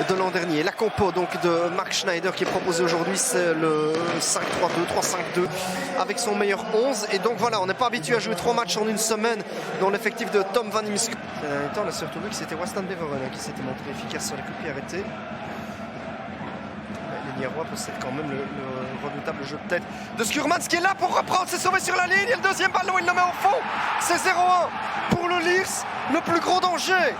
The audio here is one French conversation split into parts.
de l'an dernier. La compo donc de Marc Schneider qui est proposé aujourd'hui, c'est le 5-3-2, 3-5-2 avec son meilleur 11. Et donc voilà, on n'est pas habitué à jouer 3 matchs en une semaine dans l'effectif de Tom Van Imschoot. Ces derniers temps, on a surtout vu que c'était Waston Beveren qui s'était montré efficace sur les coups de pied arrêtés. Les Niérois possèdent quand même le redoutable jeu de tête de Skurmans qui est là pour reprendre, c'est sauvé sur la ligne. Et le deuxième ballon, il le met au fond. C'est 0-1 pour le Leers, le plus gros danger.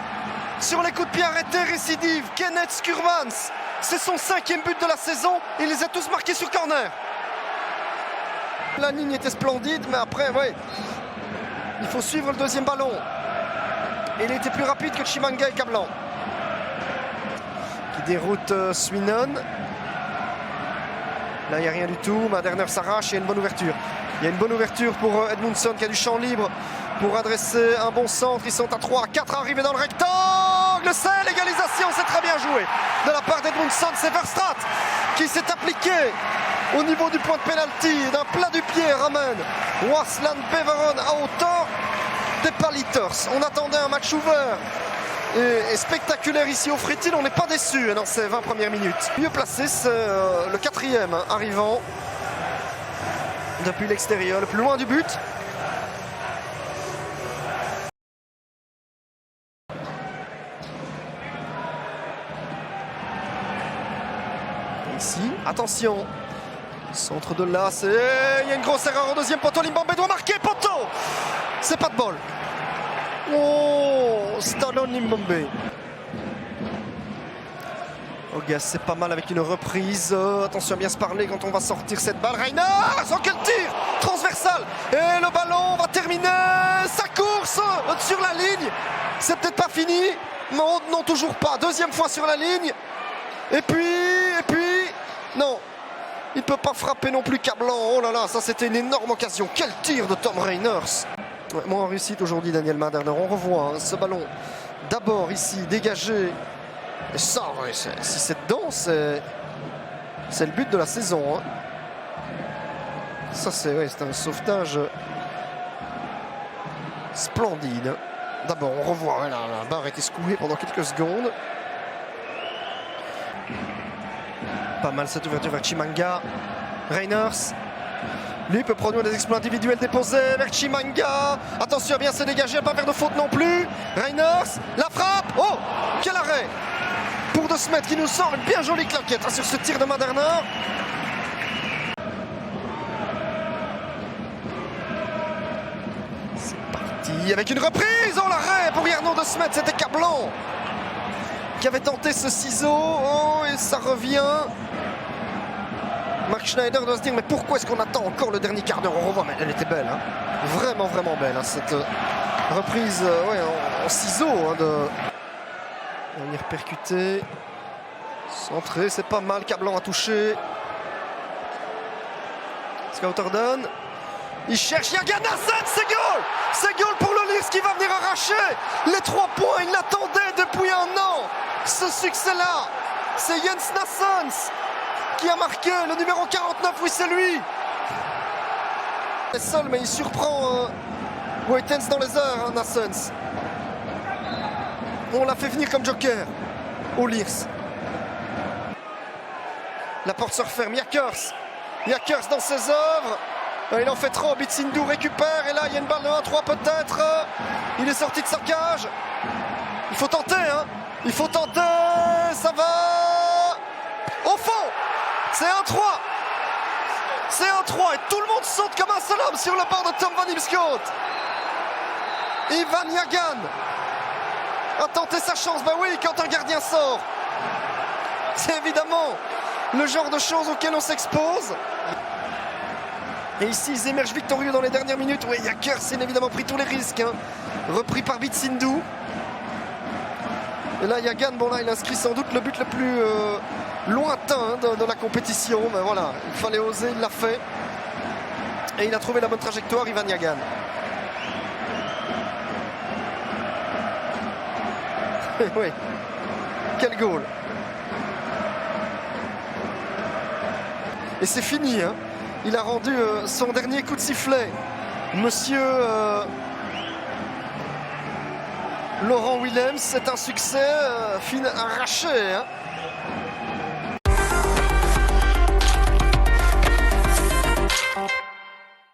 Sur les coups de pied arrêtés, récidive, Kenneth Skurmans. C'est son 5e but de la saison. Il les a tous marqués sur corner. La ligne était splendide, mais après, ouais, il faut suivre le deuxième ballon. Et il était plus rapide que Chimanga et Cablan. Qui déroute Swinon. Là, il n'y a rien du tout. Maderner s'arrache, il y a une bonne ouverture. Il y a une bonne ouverture pour Edmundson qui a du champ libre pour adresser un bon centre. Ils sont à 3, 4 arrivés dans le rectangle. C'est l'égalisation, c'est très bien joué de la part d'Edmundson. C'est Verstraat qui s'est appliqué au niveau du point de pénalty. D'un plat du pied ramène Waslan Beveren à hauteur des Paliters. On attendait un match ouvert et spectaculaire ici au Frétil. On n'est pas déçu dans ces 20 premières minutes. Mieux placé, c'est le 4e arrivant depuis l'extérieur, le plus loin du but. Ici, attention, centre de là, il y a une grosse erreur au deuxième poteau. Limbombe doit marquer, poteau. C'est pas de bol. Oh, Stallone Limbombe. Ogas, c'est pas mal avec une reprise. Attention à bien se parler quand on va sortir cette balle. Reiner, oh, quel tir transversal. Et le ballon va terminer sa course sur la ligne. C'est peut-être pas fini. Non, non, toujours pas. Deuxième fois sur la ligne. Et puis, non. Il ne peut pas frapper non plus Cablan. Oh là là, ça c'était une énorme occasion. Quel tir de Tom Reiners. Ouais, moins en réussite aujourd'hui, Daniel Maderner. On revoit ce ballon. D'abord ici, dégagé. Et ça, ouais, si c'est dedans, c'est le but de la saison. Hein. Ça, c'est un sauvetage splendide. D'abord, on revoit. Ouais, la barre a été secouée pendant quelques secondes. Pas mal cette ouverture vers Chimanga. Reiners. Lui peut produire des exploits individuels déposés vers Chimanga. Attention à bien se dégager, à ne pas faire de faute non plus. Reiners, la frappe. Oh, quel arrêt pour De Smet qui nous sort une bien jolie claquette sur ce tir de Maderner. C'est parti avec une reprise. Oh, l'arrêt pour Jarno De Smet, c'était Cablan qui avait tenté ce ciseau. Oh, et ça revient. Marc Schneider doit se dire, mais pourquoi est-ce qu'on attend encore le dernier quart d'heure? On revoit, mais elle était belle, hein. Vraiment, vraiment belle, hein, cette reprise ouais, en ciseaux. Hein, on y repercuté. Centré, c'est pas mal. Cablan a touché. Scouterdon. Il cherche Yagan Hassan, c'est goal. C'est goal pour le Leers qui va venir arracher les 3 points. Il l'attendait depuis un an. Ce succès-là, c'est Jens Nassens qui a marqué le numéro 49. Oui, c'est lui. Il est seul, mais il surprend Waitens dans les airs, hein, Nassens. On l'a fait venir comme joker au Leers. La porte se referme. Yakers dans ses œuvres. Il en fait trop. Bitsindou récupère. Et là, il y a une balle de 1-3 peut-être. Il est sorti de sa cage. Il faut tenter. Hein. Il faut tenter. Ça va. Au fond. C'est 1-3. C'est 1-3. Et tout le monde saute comme un seul homme sur le bord de Tom Van Imschoot. Ivan Yagan a tenté sa chance. Ben oui, quand un gardien sort. C'est évidemment le genre de choses auxquelles on s'expose. Et ici, ils émergent victorieux dans les dernières minutes. Oui, Yakers s'est évidemment pris tous les risques. Hein. Repris par Bitsindou. Et là, Yagan, bon là, il inscrit sans doute le but le plus lointain de la compétition. Mais voilà, il fallait oser, il l'a fait. Et il a trouvé la bonne trajectoire, Ivan Yagan. Oui, quel goal. Et c'est fini, hein. Il a rendu son dernier coup de sifflet. Monsieur Laurent Willems, c'est un succès arraché. Hein.